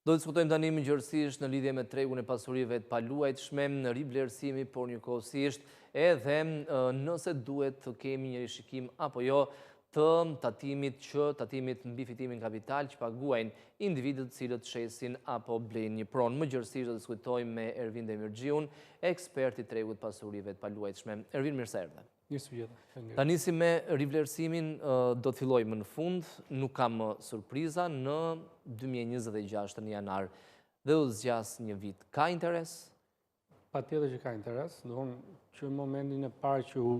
Do të diskutojmë tani mëngjesisht në lidhje me tregun e pasurive të paluajtshme, në rivlerësimi, por njëkohësisht edhe nëse duhet të kemi një rishikim apo jo të tatimit mbi fitimin kapital që paguajnë individët të cilët shesin apo blejnë një pronë. Mëngjesisht do të diskutojmë me Ervin Demirxhiun, ekspert i tregut pasurive të paluajtshme. Ervin, mirë se erdhe. Ta nisim me rivlerësimin, do të fillojmë në fund, nuk kam surpriza, në 2026 në janar dhe do të zgjas një vit. Ka interes? Patjetër që ka interes, do që në momentin e parë që u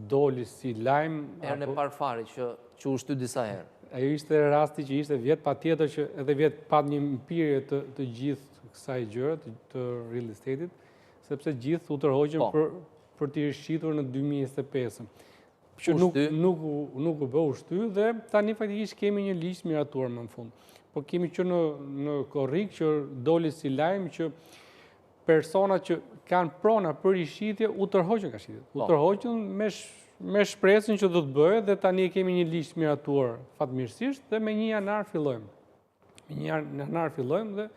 doli si lajm... Herën e parë fare që u shty disa herë. Ajo ishte rasti që ishte vjetë, patjetër që edhe vjetë pat një mpirje të gjithë kësaj gjëre, të real estate-it, sepse gjithë u tërhoqën për t'i rishqitur në 2025. Që nuk u bë ushty dhe tani faktikisht kemi një ligjë miratuar më në fund. Po kemi që në korrik që doli si lajm që persona që kanë prona për rishqitje u tërhoqën ka shqitjet. U tërhoqën me shpresën që do të bëhet dhe tani kemi një ligjë miratuar fatmirësisht dhe me 1 janar fillojmë. Me 1 janar fillojmë dhe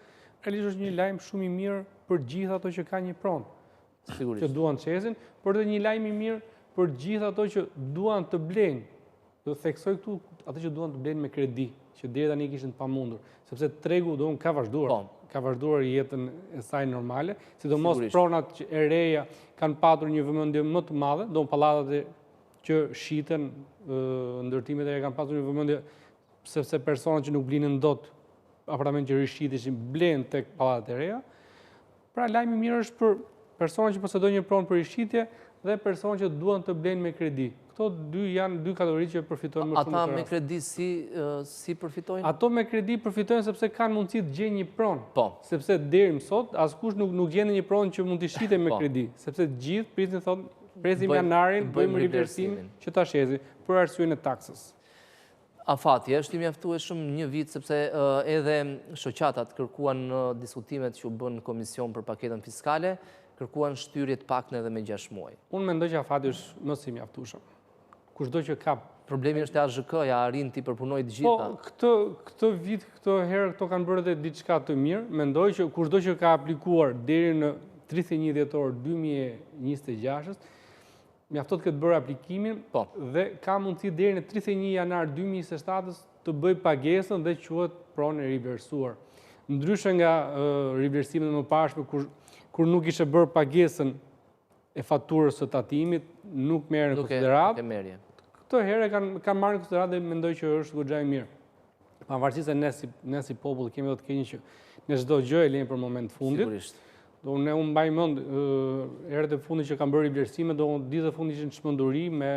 realisht është një lajm shumë i mirë për gjithë ato që ka një pronë. Që duan të shesin, por dhe një lajm i mirë për gjithë ato që duan të blenë. Do theksoj këtu ato që duan të blenë me kredi, që deri tani kishin të pamundur, sepse tregu ka vazhduar jetën e saj normale, sidomos pronat e reja kanë patur një vëmendje më të madhe, do pallatet që shiten, ndërtimet e reja kanë patur një vëmendje sepse personat që nuk blinin dot apartament që rishqiteshin blenë tek pallatet e reja. Pra lajmi i mirë është për personat që posedojnë një pronë për rishqitje dhe personat që duan të blenë me kredi. Këto janë 2 kategori që përfitojnë më shumë. Ata me kredi si përfitojnë? Ato me kredi përfitojnë sepse kanë mundësi të gjejnë një pronë. Sepse deri më sot, askush nuk gjende një pronë që mund të shite me kredi. Sepse gjithë prisnin thonë, presim janarin, bëjmë rivlerësim që ta shezi për arsyën e taksës. Afati, është i mjaftueshëm një vit sepse edhe shoqatat kërkuan në diskutimet që u bën në komision për paketën fiskale, kërkuan shtyrje të pakne edhe me 6 muaj. Unë mendoj që afati është më si mjaftueshëm. Kushdo që ka... Problemi është e AZK-ja, arrin t'i përpunoj të gjitha. Po, këtë vit, këtë herë, këto kanë bërë dhe diçka të mirë. Mendoj që kushdo që ka aplikuar deri në 31 dhjetor 2026, mjaftot këtë bërë aplikimin dhe ka mundësi deri në 31 janar 2027 të bëj pagesën dhe quhet pronë e rivlerësuar. Ndryshe nga rivlerësimet e mëparshme kur nuk ishe bërë pagesën e faturës së tatimit, nuk merren në konsiderat. Këto herë kanë marrë në konsiderat dhe mendoj që është goxha e mirë. Pavarësisht se ne si popull kemi do të keni që në çdo gjë e lejmë për moment fundit. Sigurisht. Unë mbaj mend herët e fundit që kanë bërë rivlerësime, ditët e fundit ishin çmenduri me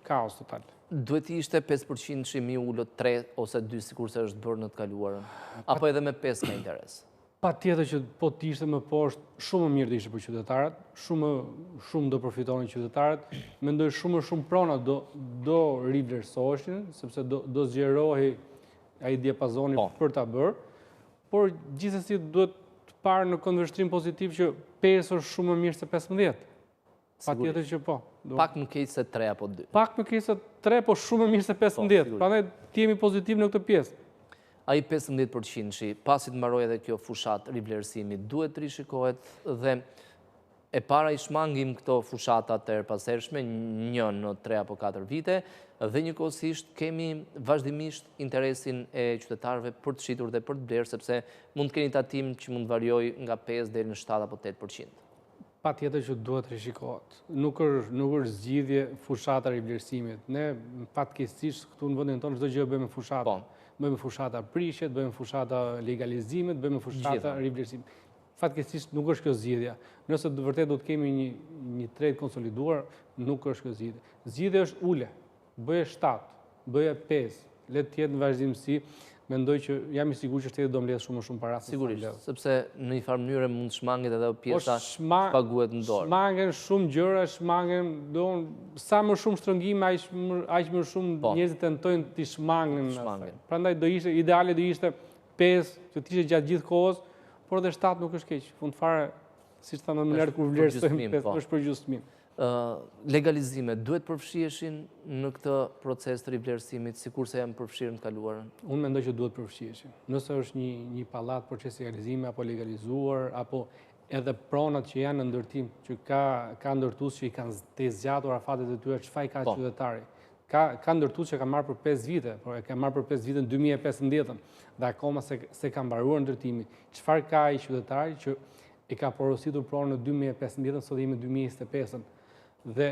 kaos total. Duhet i ishte 5% çmimi ulët 3 ose 2 sikurse është bërë në të kaluarën, apo edhe me 5 ka interes? Patjetër që po të ishte më poshtë, shumë më mirë të ishte për qytetarët, shumë do përfitonin qytetarët, mendoj shumë prona do rivlerësoheshin, sepse do zgjerohej ai diapazoni për ta bërë, por gjithsesi duhet të parë në konvertrim pozitiv që 5 është shumë më mirë se 15. Patjetër që po. Pak më keq se 3 apo 2. Pak më keq se 3, po shumë më mirë se 15. Prandaj ti jemi pozitiv në këtë pjesë. Ai 15% pasi të mbarojë edhe kjo fushat rivlerësimi duhet të rishikohet dhe e para i shmangim këto fushatat të erpashershme, një në 3 apo 4 vite dhe njëkohësisht kemi vazhdimisht interesin e qytetarëve për të shitur dhe për të blerë sepse mund të keni tatim që mund të variojë nga 5 deri në 7 apo 8%. Patjetër që duhet rishikohet. Nuk është zgjidhje fushata rivlerësimit. Ne fatkeqësisht këtu në vendin tonë çdo gjë bëjmë me fushata. Bëjmë fushata prishjet, bëjmë fushata legalizimet, bëjmë fushata rivlerësimit. Fatkeqësisht nuk është kjo zgjidhja. Nëse vërtet do të kemi një treg konsoliduar, nuk është kjo zgjidhje. Zgjidhja është ule, bëje 7, bëje 5, le të jetë në vazhdimsi. Mendoj që jam i sigurt që shteti do mbledh shumë para. Sigurisht, sepse në një farë mënyrë mund shmanget edhe pjesa paguhet në dorë. Shmangen shumë gjëra, shmangen sa më shumë shtrëngime, aq më shumë njerëzit tentojnë të shmangen. Prandaj do ishte ideale do ishte 5 që të ishte gjatë gjithë kohës, por edhe 7 nuk është keq. Fund fare, siç thamë më lart kur vlerësojmë 5 është për gjysmim. legalizimet duhet përfshiheshin në këtë proces të rivlerësimit, sikurse janë përfshirë në të kaluarën? Unë mendoj që duhet përfshiheshin. Nëse është një pallat procesi legalizimi apo legalizuar, apo edhe pronat që janë në ndërtim, që ka ndërtues që i kanë të zgjatur afatet e tyre, çfarë ka qytetari? Ka ndërtues që ka marrë për 5 vite, por e ka marrë për 5 vite në 2015 dhe akoma se ka mbaruar ndërtimi. Çfarë ka ai qytetari që e ka porositur pronën në 2015, sot jemi në 2025 dhe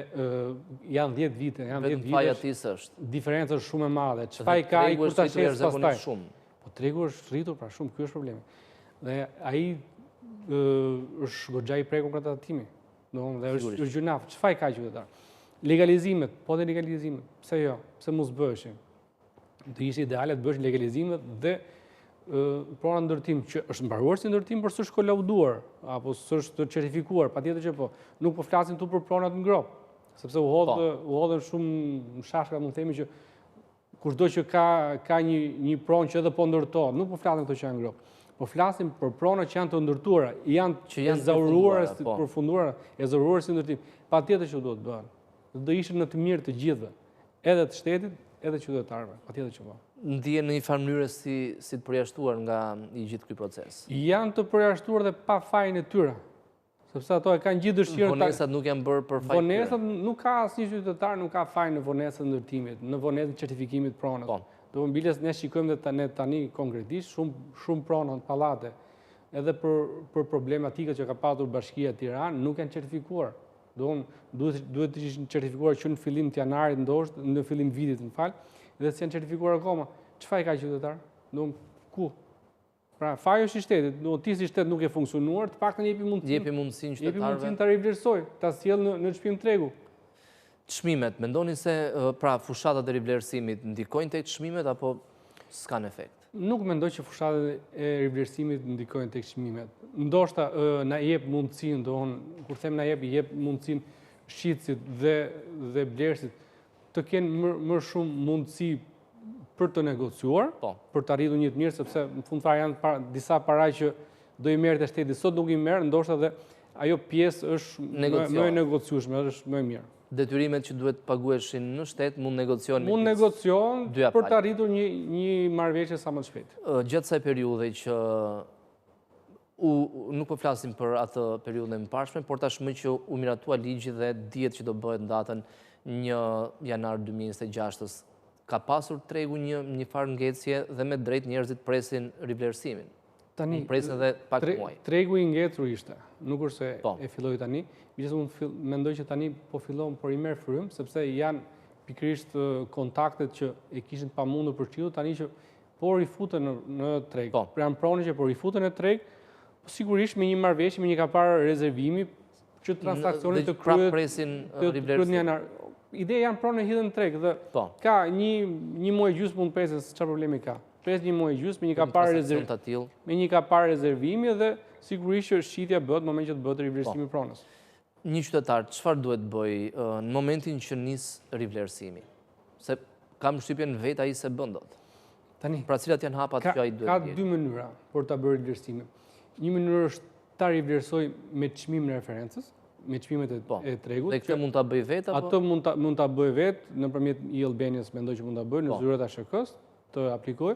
janë 10 vite, Vetëm faja tisë është. Diferenca është shumë e madhe. Çfarë ka ai kur ta shes pastaj? Po tregu është rritur pra shumë, ky është problemi. Dhe ai është goxha i prekur për tatimi. Dhe është gjunaf. Çfarë ka qytetari? Legalizimet, po dhe legalizimet, pse jo, pse mos bëheshin? Të ishte ideale të bëhesh legalizimet dhe prona ndërtim që është mbaruar si ndërtim, por s'është kolauduar apo s'është certifikuar, patjetër që po. Nuk po flasim tu për pronat në grop, sepse u hodhen shumë shashka, mund të themi që kushdo që ka një pronë që edhe po ndërtohet, nuk po flasim këto që janë në grop. Po flasim për pronat që janë të ndërtuara, janë ezauruara, përfunduara, ezauruara si ndërtim. Patjetër që duhet bëhen. Do ishin në të mirë të gjithëve, edhe të shtetit, edhe qytetarëve, patjetër që po. Ndihen në një farë mënyrë si të përjashtuar nga i gjithë ky proces. Janë të përjashtuar dhe pa fajin e tyre, sepse ato e kanë gjithë dëshirën. Vonesat nuk janë bërë për fajin. Vonesat nuk ka asnjë qytetar nuk ka fajin në vonesën e ndërtimit, në vonesën e certifikimit pronës. Do mbiles ne shikojmë dhe tani konkretisht shumë prona në pallate, edhe për problematikat që ka patur Bashkia e Tiranës nuk janë certifikuar. Duhet të ishin certifikuar që në fillim të janarit ndoshta, në fillim vitit në fal, dhe s'janë certifikuar akoma. Çfarë ka qytetar? Ku? Pra, faji është i shtetit, ti si shtet nuk e funksionuar, të paktën jepi mundësinë qytetarëve. Jepi mundësinë ta rivlerësoj, ta sjell në çmim tregu. Çmimet, mendoni se pra fushatat e rivlerësimit ndikojnë tek çmimet apo s'kan efekt? Nuk mendoj që fushatat e rivlerësimit ndikojnë tek çmimet. Ndoshta na jep mundësinë, kur them na jep mundësinë shitësit dhe blerësit të kenë më shumë mundësi për të negociuar, për të arritur një të mirë, sepse në fund fare janë disa para që do i merret shteti, sot nuk i merr, ndoshta dhe ajo pjesë është më e negociueshme, është më e mirë. Detyrimet që duhet paguheshin në shtet mund negocion për të arritur një marrëveshje sa më të shpejt. Gjatë kësaj periudhe që nuk po flasim për atë periudhën e mëparshme, por tashmë që u miratua ligji dhe dihet që do bëhet në datën 1 janar 2026, ka pasur tregu një farë ngecje dhe me drejt njerëzit presin rivlerësimin. Presin edhe pak muaj. Tregu i ngecur ishte, nuk është se e filloi tani. Unë mendoj që tani po fillon por i merr frym, sepse janë pikërisht kontaktet që e kishin të pamundur për çiu, tani që po rifuten në treg. Pra janë pronë që po rifuten në treg, sigurisht me një marrëveshje, me një kapar rezervimi që transaksionit të kryet. Ideja janë pronë hidhen në treg dhe ka një muaj gjysmë mund presin, çfarë problemi ka. Pres një muaj gjysmë me një kapar rezervimi dhe sigurisht që shitja bëhet në moment që të bëhet rivlerësimi pronës. Një qytetar, çfarë duhet bëj në momentin që nis rivlerësimi? Se kam shtypjen vetë ai se bën dot. Pra cilat janë hapat që ai duhet? Ka dy mënyra për ta bërë rivlerësimin. Një mënyrë është ta rivlerësoj me çmimin e referencës, me çmimet e tregut. Dhe këtë mund ta bëj vetë apo? Ato mund ta bëj vetë nëpërmjet e-Albanias, mendoj që mund ta bëj në zyrat e ASHK-s, të aplikoj,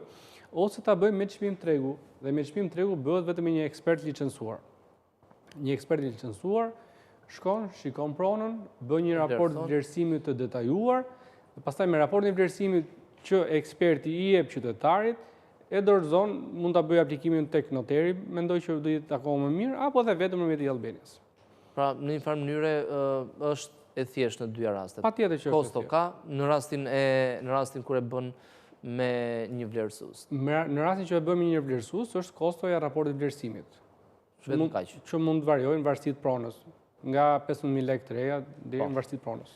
ose ta bëj me çmim tregu. Dhe me çmim tregu bëhet vetëm me një ekspert licencuar. Një ekspert licencuar shkon, shikon pronën, bën një raport vlerësimi të detajuar, dhe pastaj me raportin e vlerësimit që eksperti i jep qytetarit, e dorëzon, mund ta bëj aplikimin tek noteri, mendoj që do jetë akoma më mirë, apo edhe vetëm nëpërmjet e-Albanias. Pra, në një farë mënyre është e thjeshtë në dyja rastet. Patjetër që është. Kosto ka në rastin kur e bën me një vlerësues. Në rastin që e bën me një vlerësues është kostoja e raportit vlerësimit. Që mund të variojnë varësi të pronës, nga 15.000 lekë të reja deri në varësi të pronës.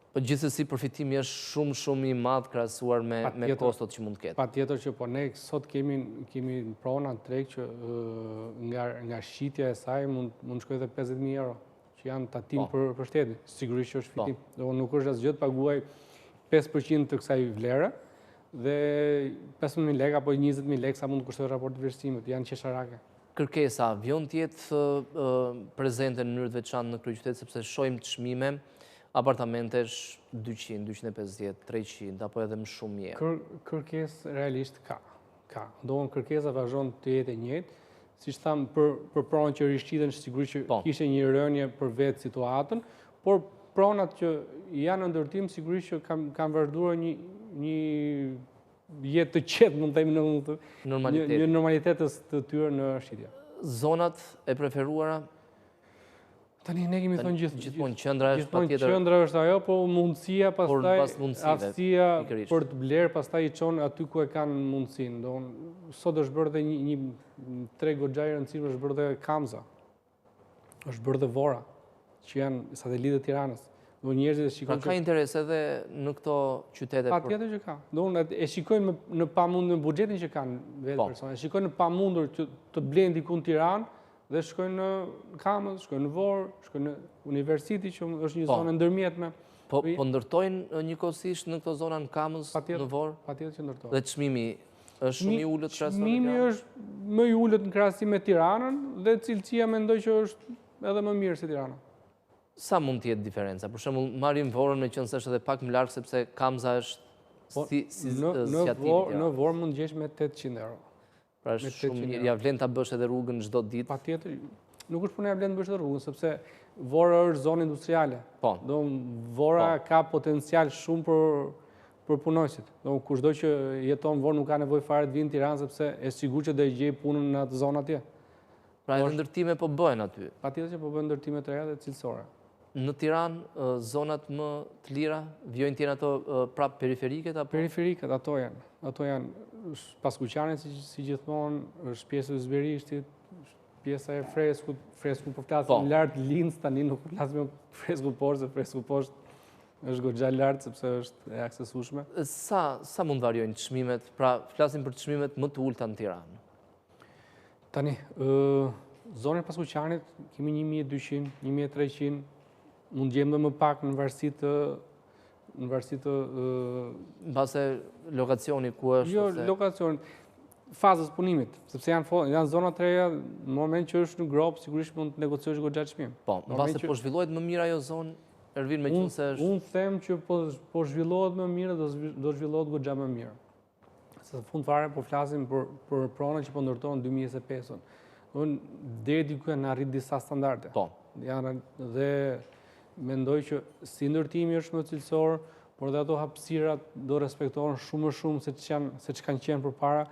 Po gjithsesi përfitimi është shumë i madh krahasuar me kostot që mund të ketë. Patjetër që po ne sot kemi prona në treg që nga shitja e saj mund shkojë edhe 50.000 euro, që janë tatim për shtetin. Sigurisht që është fitim. Do nuk është asgjë të paguaj 5% të kësaj vlere dhe 15.000 lekë apo 20.000 lekë sa mund të kushtojë raporti vlerësimit, janë qesharake. kërkesa vjon tjetë prezente në mënyrë të veçantë në kryeqytet, sepse shohim çmime apartamentesh 200, 250, 300 apo edhe më shumë mirë. Kërkesë realisht ka. Do në kërkesa vazhdon të jetë e njëjtë, siç tham për pronat që rishqiten sigurisht që kishte një rënje për vetë situatën, por pronat që janë në ndërtim sigurisht që kanë vazhduar një jetë të qetë, mund të themi një normalitet të tyre në shitje. Zonat e preferuara? Tani ne kemi thonë gjithmonë qendra është patjetër. Gjithmonë qendra është ajo, po mundësia pastaj aftësia për të blerë pastaj i çon aty ku e kanë mundësinë. Sot është bërë dhe një treg goxha i rëndësishëm, është bërë dhe Kamza. Është bërë dhe Vora, që janë satelitët e Tiranës. Njerëzit e shikojnë. Pra ka interes edhe në këto qytete? Patjetër që ka. E shikojnë në pamundur në buxhetin që kanë vetë persona. E shikojnë në pamundur që të blenë diku në Tiranë dhe shkojnë në Kamës, shkojnë në Vorë, shkojnë në Universiti, që është një zonë ndërmjetme. Po ndërtojnë njëkohësisht në këto zona në Kamës, në Vorë? Patjetër që ndërtojnë. Dhe çmimi është shumë i ulët krahasim me Tiranën? Çmimi është më i ulët në krahasim me Tiranën dhe cilësia mendoj që është edhe më mirë se Tirana. Sa mund të jetë diferenca? Për shembull, marrim Vorën me qenë se është edhe pak më larg sepse Kamza është si në Vorë mund gjesh me 800 euro. Pra është shumë mirë. Ja vlen ta bësh edhe rrugën çdo ditë? Patjetër. Nuk është punë ja vlen të bësh edhe rrugën, sepse Vora është zonë industriale. Do Vora ka potencial shumë për punojësit. Do kushdo që jeton Vorë nuk ka nevojë fare të vinë në Tiranë sepse është sigurt që do të gjejë punën në atë zonë atje. Pra edhe ndërtime po bëhen aty? Patjetër që po bëhen ndërtime të reja dhe cilësore. Në Tiranë, zonat më të lira, vjojnë tjenë ato prapë periferiket? Periferiket, ato janë Paskuqani, si gjithmonë, është pjesë e Zberishtit, pjesa e Freskut po flasim lartë Linz, tani nuk flasim Freskut poshtë, se Freskut poshtë është goxha lartë, sepse është e aksesueshme. Sa mund variojnë çmimet? Pra, flasim për çmimet më të ulta në Tiranë. Tani, zonën e Paskuqanit kemi 1200, 1300, mund gjemë dhe më pak në varësi të në base lokacioni ku është? Jo, lokacioni, fazës punimit, sepse janë zona të reja, në moment që është në grop, sigurisht mund të negociosh goxha çmim. Po, në base po zhvillohet më mirë ajo zonë, Ervin, me qenë se është... Unë them që po zhvillohet më mirë, do zhvillohet goxha më mirë. Se fund fare po flasim për pronat që po ndërtohen 2025-ën. Unë deri diku janë arrit disa standarde. Po. Dhe mendoj që si ndërtimi është më cilësor, por dhe ato hapësirat do respektohen shumë më shumë se që kanë qenë përpara.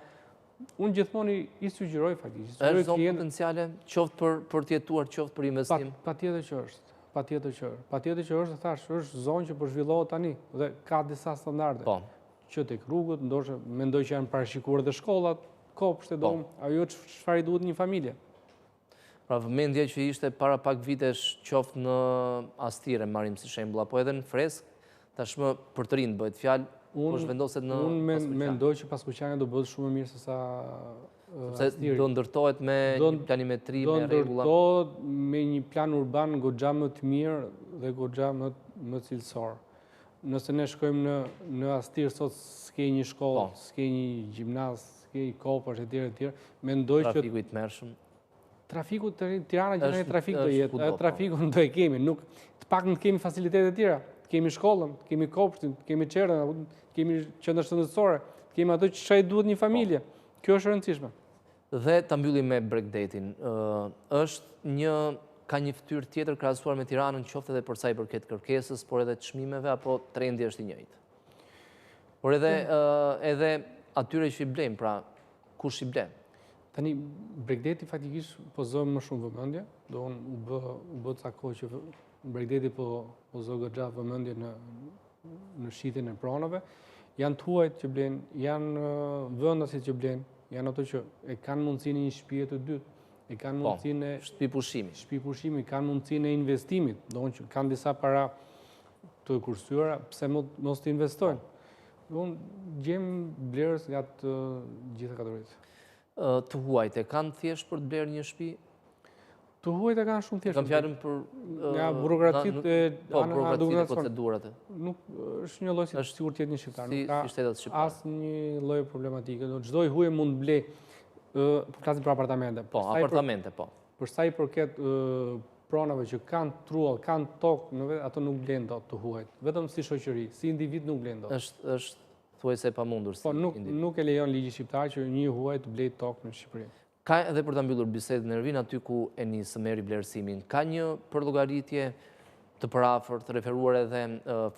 Unë gjithmonë i sugjeroj faktikisht. Është zonë potenciale, qoftë për të jetuar, qoftë për investim? Patjetër që është. Patjetër që është, thash, është zonë që po zhvillohet tani dhe ka disa standarde. Po. Që tek rrugët, ndoshta mendoj që janë parashikuar dhe shkollat, kopshte, ajo çfarë i duhet një familje. Pra vëmendja që ishte para pak vitesh qoftë në Astire, marrim si shembull, apo edhe në Fresk, tashmë për të rinë bëhet fjalë, po zhvendoset në Paskuqani. Unë mendoj që Paskuqani do bëhet shumë më mirë se sa Astiri. Do ndërtohet me planimetri, me rregulla. Do ndërtohet me një plan urban goxha më të mirë dhe goxha më cilësor. Nëse ne shkojmë në Astir sot, s'ke një shkollë, s'ke një gjimnaz, s'ke një kopësh etj. Mendoj që trafiku i tmerrshëm. Trafiku të Tirana gjithë një trafik do jetë, trafiku do e kemi, nuk të pak në kemi facilitetet e tjera, kemi shkollën, kemi kopshtin, kemi qerën, kemi qendër shëndetësore, kemi ato që shaj duhet një familje, kjo është rëndësishme. Dhe ta mbyllim me breakdating, ka një fytyrë tjetër krahasuar me Tiranën, qoftë edhe për sa i përket kërkesës, por edhe çmimeve, apo trendi është i njëjtë? Por edhe atyre që i blejmë, pra kush i blen? Tani, breakdati faktikisht po zëmë më shumë vëmendje, do unë u bë ca kohë që breakdati po zë goxha vëmendje në shitjen e pronave. Janë tuajt që blen, janë vendasit që blen, janë ato që e kanë mundësinë një shtëpi të dytë, e kanë mundësinë shtëpi pushimi, kanë mundësinë e investimit, do unë që kanë disa para të kursyera, pse mos të investojnë. Do unë gjemë blerës nga të gjitha kategoritë. Të huajt e kanë thjesht për të blerë një shtëpi? Të huajt e kanë shumë thjesht. Kanë fjalën për... Nga burokracitë e burokracitë e procedurat. Nuk është një lloj si sigur të jetë një shqiptar. Si shtetat shqiptare. Asnjë lloj problematike. Çdo i huaj mund blej flasim për apartamente. Po, apartamente, po. Për sa i përket pronave që kanë truall, kanë tokë, ato nuk blen dot të huajt. Vetëm si shoqëri, si individ nuk blen dot. Është thuajse e pamundur si individ. Po, nuk e lejon ligji shqiptar që një huaj të blej tokë në Shqipëri. Ka edhe për ta mbyllur bisedën Ervin, aty ku e nisë me rivlerësimin, ka një përllogaritje të parafort, të referuar edhe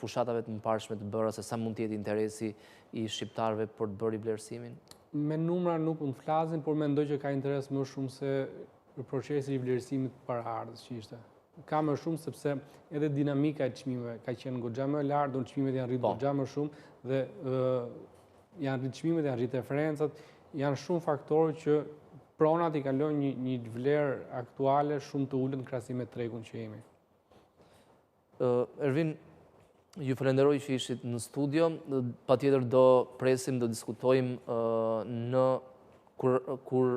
fushatave të mëparshme të bëra se sa mund të jetë interesi i shqiptarëve për të bërë rivlerësimin? Me numra nuk mund të flasim, por mendoj që ka interes më shumë se procesi i vlerësimit paraardhës që ishte. Ka më shumë sepse edhe dinamika e çmimeve ka qenë goxha më e lartë, çmimet janë rritur goxha më shumë dhe janë rritur çmimet, janë rritur referencat, janë shumë faktorë që pronat i kalojnë një vlerë aktuale shumë të ulët në krahasim me tregun që jemi. Ervin, ju falenderoj që ishit në studio, patjetër do presim, do diskutojmë kur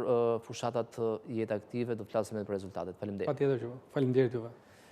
fushatat jetë aktive, do të flasim edhe për rezultatet. Faleminderit. Patjetër që faleminderit juve.